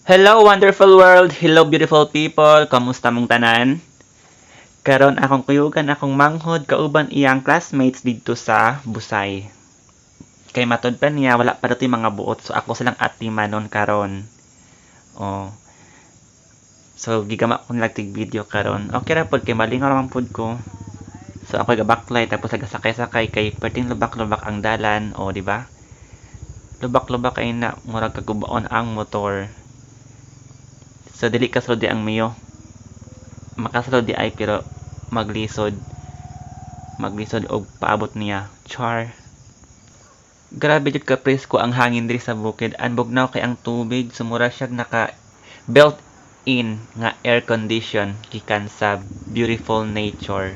Hello wonderful world! Hello beautiful people! Kamusta mong tanan? Karon akong kuyugan akong manghod kauban iyang classmates didto sa Busay. Kay matod pa niya wala pa dito mga buot so ako silang atimanon karon. Oh. So gigama ko nilag tig video karon. Okay ra pod kay malingaw man pod ko. So ako ga-backlight tapos nagasakay-sakay kay perting lubak-lubak ang dalan, oh di ba? Lubak-lubak kay na murag kagubaon ang motor. So dili kasulod di ang miyo. Makasulod di ay pero maglisod og paabot niya. Char. Grabe jud ka presko ang hangin diri sa bukid. Ang bugnaw kay ang tubig sumura siya naka built in nga air condition gikan sa Beautiful Nature.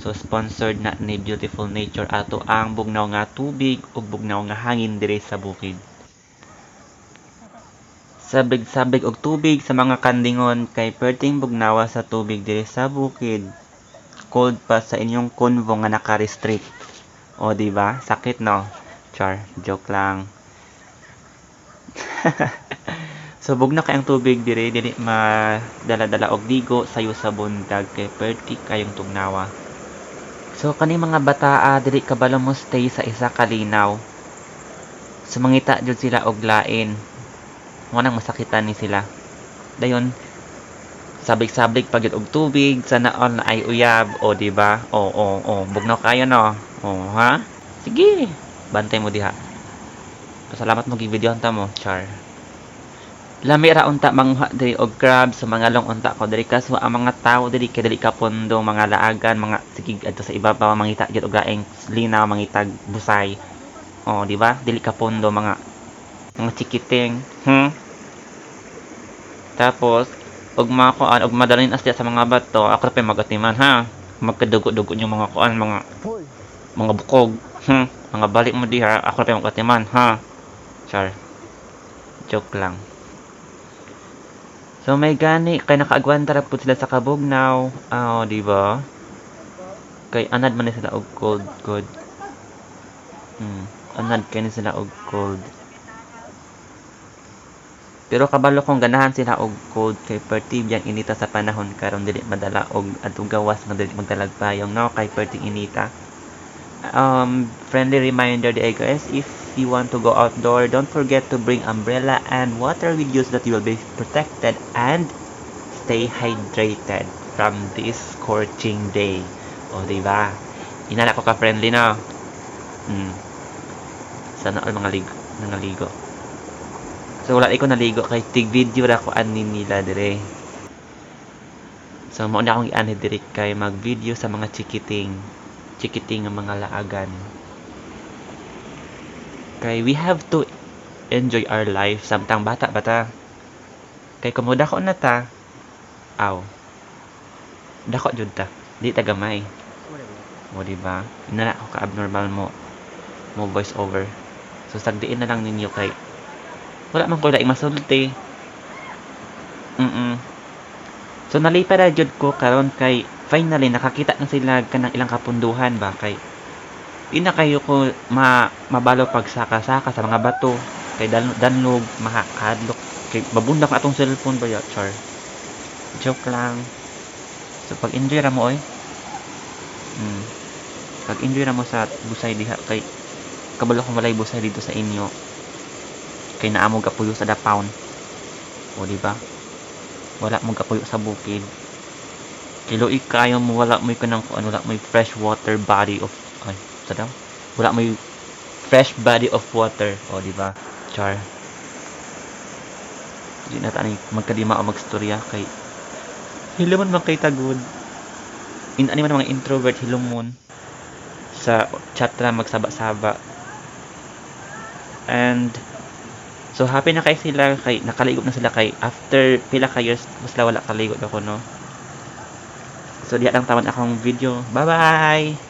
So sponsored na ni Beautiful Nature ato ang bugnaw nga tubig ug bugnaw nga hangin diri sa bukid. Sabig-sabig og tubig sa mga kandingon kay perting bugnawa sa tubig diri sa bukid. Cold pa sa inyong convo nga naka-restrict. O di ba? Sakit no? Char, joke lang. So bugnaw kay ang tubig dili madala-dala og ligo sayo sa bundag kay perti kayong tugnawa. So kani mga bataa dili kabalo mo stay sa isa ka linaw. Sumangita jud sila og lain. Nang masakitan ni sila. Dayon sabig-sabig pagid og tubig sana all na ay uyab o di ba? O bugnaw kayo no. O ha? Sige. Bantay mo diha. Pasalamat mo gi video ta mo, char. Lami ra unta mangha diri og crab sa mga long unta ko diri kaso ang mga tawo diri kay dili ka pondo mga laagan mga sigig adto sa ibabaw mangita gyud og laing linaw mangitag busay. O di ba? Dili ka pondo mga chikiting, Tapos, og mga kuan, og madalin asya sa mga bato, ako pa magatiman ha. Magkadugo-dugo yung mga kuan, mga bukog, mga balik mo diha, ako pa magatiman ha. Char. Joke lang. So may gani kay nakaagwanta ra pud sila sa kabugnaw. Di ba? Kay anad man sila og cold good. Anad kay ni sila og cold. Pero kabalo kong ganahan sila og cold kay perti biyang inita sa panahon karon dili madala og adtong gawas nga dili magdalag payong no kay perti inita. Friendly reminder di guys, if you want to go outdoor, don't forget to bring umbrella and water with you so that you will be protected and stay hydrated from this scorching day. O diba? Inala ko ka friendly no. Sana all mga ligo. So wala ko naligo kay tig video ra ko anin nila dire. So mao na akong i-anid dire kay mag video sa mga chikiting nga mga laagan. Kay we have to enjoy our life samtang bata. Kay kumuda ko na ta. Dako jud ta. Di ta gamay. Mo di ba? Inana ko ka abnormal mo voice over. So sagdiin na lang ninyo kay wala man ko laing masulti. So nalipay ra jud ko karon kay finally nakakita na sila kanang ilang kapunduhan ba kay di na kayo ko mabalo pagsaka-saka sa mga bato kay danlog mahakadlok kay babundak atong cellphone ba ya, char. Joke lang. So pag enjoy ra mo oy. Pag enjoy ra mo sa busay diha kay kabalo ko walay busay dito sa inyo. Kay naamo kapuyo sa dapawn. O di ba? Wala mo kapuyo sa bukid. Kilo kayo mo wala mo kanang wala mo fresh water body of wala mo fresh body of water. O di ba? Char. Di na tani magkadima o magstorya kay hilomon man kay tagod. Ani man mga introvert hilomon sa chat ra magsaba-saba. And so happy na kay sila kay nakaligo na sila kay after pila ka years mas wala kaligo ako no. So diha lang taman akong video. Bye bye.